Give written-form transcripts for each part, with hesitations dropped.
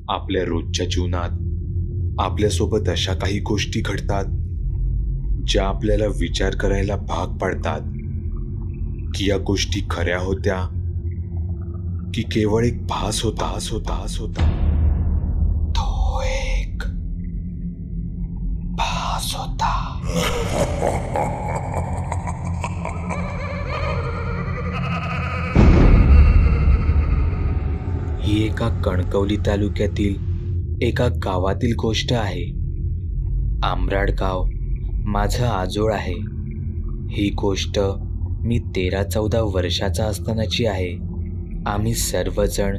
आपल्या रोजच्या जीवनात आपल्यासोबत अशा काही गोष्टी घडतात ज्या आपल्याला विचार करायला भाग पाडतात की या गोष्टी खऱ्या होत्या की केवळ एक भास होता. तो एक भास होता. ही एका कणकवली तालुक्यातील एका गावातील गोष्ट आहे. आंबराड गाव माझं आजोळ आहे. ही गोष्ट मी 13-14 वर्षाचा असतानाची आहे. आम्ही सर्वजण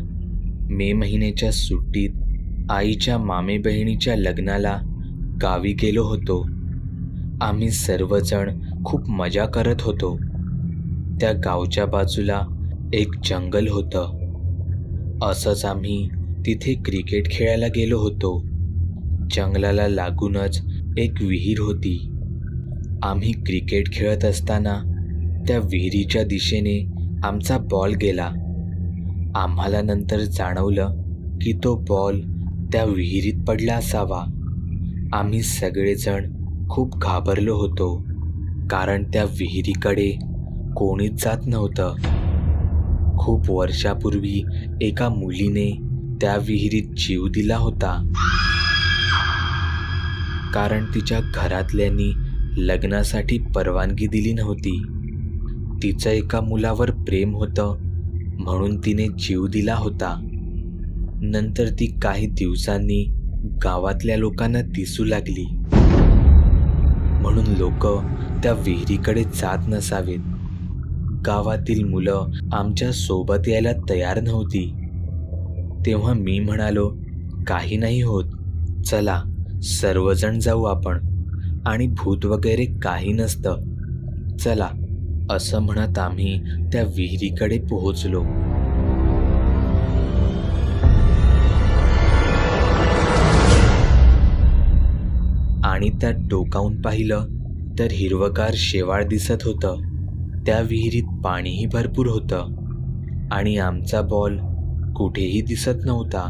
मे महिन्याच्या सुट्टीत आईच्या मामे बहिणीच्या लग्नाला गावी गेलो होतो. आम्ही सर्वजण खूप मजा करत होतो. त्या गावच्या बाजूला एक जंगल होतं. असंच आम्ही तिथे क्रिकेट खेळायला गेलो होतो. जंगलाला लागूनच एक विहीर होती. आम्ही क्रिकेट खेळत असताना त्या विहिरीच्या दिशेने आमचा बॉल गेला. आम्हाला नंतर जाणवलं की तो बॉल त्या विहिरीत पडला असावा. आम्ही सगळेजण खूप घाबरलो होतो, कारण त्या विहिरीकडे कोणीच जात नव्हतं. खूप वर्षापूर्वी एका मुलीने त्या विहिरीत जीव दिला होता, कारण तिच्या घरातल्यांनी लग्नासाठी परवानगी दिली नव्हती. तिचं एका मुलावर प्रेम होतं म्हणून तिने जीव दिला होता. नंतर ती काही दिवसांनी गावातल्या लोकांना दिसू लागली, म्हणून लोक त्या विहिरीकडे जात नसावेत. गावातील मुलं आमच्या सोबत यायला तयार नव्हती. तेव्हा मी म्हणालो, काही नाही होत, चला सर्वजण जाऊ आपण, आणि भूत वगैरे काही नसतं, चला, असं म्हणत आम्ही त्या विहिरीकडे पोहोचलो. आणि त्यात डोकावून पाहिलं तर हिरवगार शेवाळ दिसत होतं. त्या विहिरीत पाणीही भरपूर होतं आणि आमचा बॉल कुठेही दिसत नव्हता.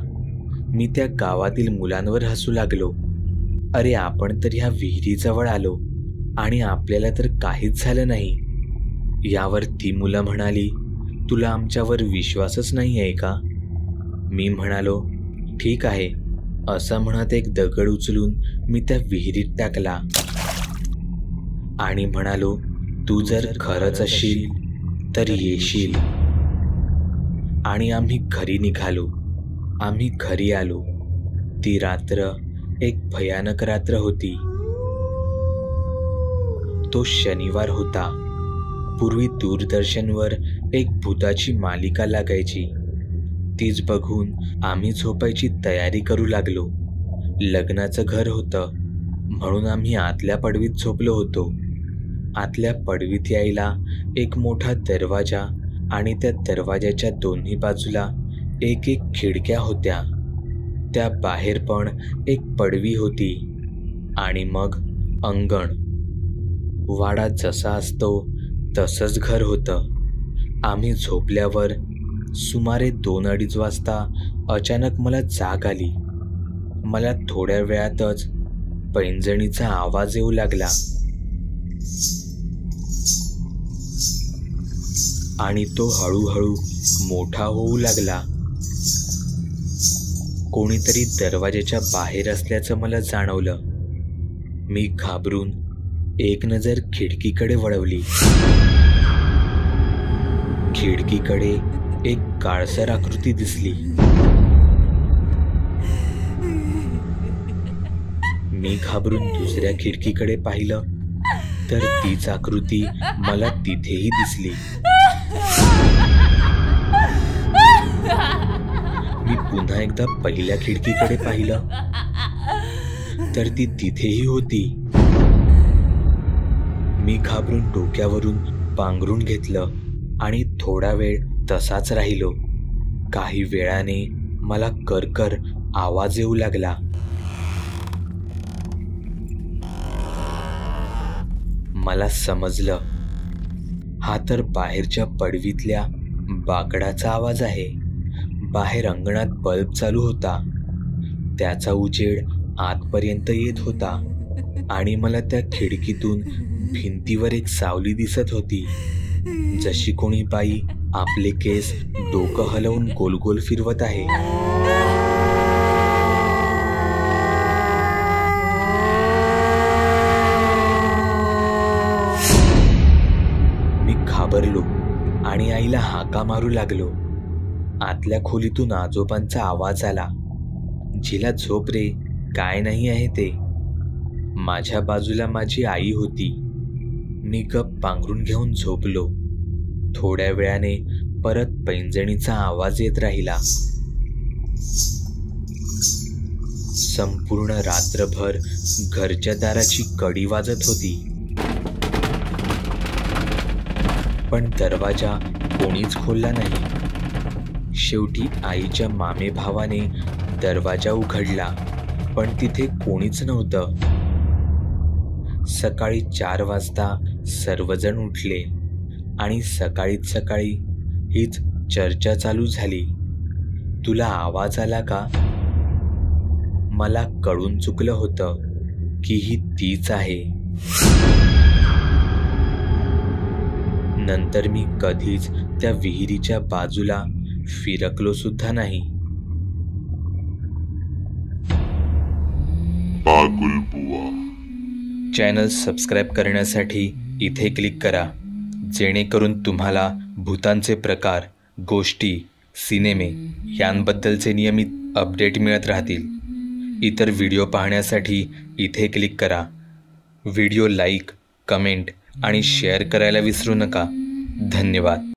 मी त्या गावातील मुलांवर हसू लागलो. अरे, आपण तर ह्या विहिरीजवळ आलो आणि आपल्याला तर काहीच झालं नाही. यावर ती मुलं म्हणाली, तुला आमच्यावर विश्वासच नाही आहे का? मी म्हणालो, ठीक आहे, असं म्हणत एक दगड उचलून मी त्या विहिरीत टाकला आणि म्हणालो, तू जर खरंच असशील तर येशील. आणि आम्ही घरी निघालो. आम्ही घरी आलो. ती रात्र एक भयानक रात्र होती. तो शनिवार होता. पूर्वी दूरदर्शनवर एक भूताची मालिका लागायची. तीच बघून आम्ही झोपायची तयारी करू लागलो. लग्नाचं घर होतं म्हणून आम्ही आतल्या पडवीत झोपलो होतो. आतल्या पडवीत यायला एक मोठा दरवाजा आणि त्या दरवाजाच्या दोन्ही बाजूला एक एक खिडक्या होत्या. त्या बाहेर पण एक पडवी होती आणि मग अंगण. वाडा जसा असतो तसंच घर होतं. आम्ही झोपल्यावर सुमारे 2-2:30 वाजता अचानक मला जाग आली. मला थोड्या वेळातच पैंजणीचा आवाज येऊ लागला आणि तो हळूहळू मोठा होऊ लागला. कोणीतरी दरवाजाच्या बाहेर असल्याचं मला जाणवलं. मी घाबरून एक नजर खिडकीकडे वळवली. खिडकीकडे एक काळसर आकृती दिसली. मी घाबरून दुसऱ्या खिडकीकडे पाहिलं तर तीच आकृती मला तिथेही दिसली. मी पुन्हा एकदा पहिल्या खिडकीकडे पाहिलं तर ती तिथेही होती. मी घाबरून डोक्यावरून पांघरून घेतलं आणि थोडा वेळ तसाच राहिलो. काही वेळाने मला करकर आवाज येऊ लागला. मला समजलं, हा तर बाहेरच्या पडवीतल्या बाकडाचा आवाज आहे. बाहेर अंगणात बल्ब चालू होता त्याचा उजेड आतपर्यंत येत होता आणि मला त्या खिडकीतून भिंतीवर एक सावली दिसत होती, जशी कोणी बाई आपले केस डोकं हलवून गोल गोल फिरवत आहे. मी घाबरलो आणि आईला हाका मारू लागलो. आतल्या खोलीतून आजोबांचा आवाज आला, "जिला झोप रे, काय नाही आहे ते." माझ्या बाजूला माझी आई होती. मी गप पांघरून घेऊन झोपलो. थोड्या वेळाने परत पैंजणीचा आवाज येत राहिला. संपूर्ण रात्रभर घरच्या दाराची कडी वाजत होती, पण दरवाजा कोणीच खोलला नाही. शेवटी आईच्या मामे भावाने दरवाजा उघडला, पण तिथे कोणीच नव्हतं. सकाळी 4 वाजता सर्वजण उठले आणि सकाळीच सकाळी हीच चर्चा चालू झाली. "तुला आवाज आला का?" मला कळून चुकलं होतं की ही तीच आहे. नंतर मी कधीच त्या विहिरीच्या बाजूला फिरकलो सुद्धा नाही. चॅनल सबस्क्राईब करण्यासाठी इथे क्लिक करा, जेणेकरून तुम्हाला भूतांचे प्रकार, गोष्टी, सिनेमे यांबद्दलचे नियमित अपडेट मिळत राहतील. इतर व्हिडिओ पाहण्यासाठी इथे क्लिक करा. व्हिडिओ लाईक, कमेंट आणि शेअर करायला विसरू नका. धन्यवाद.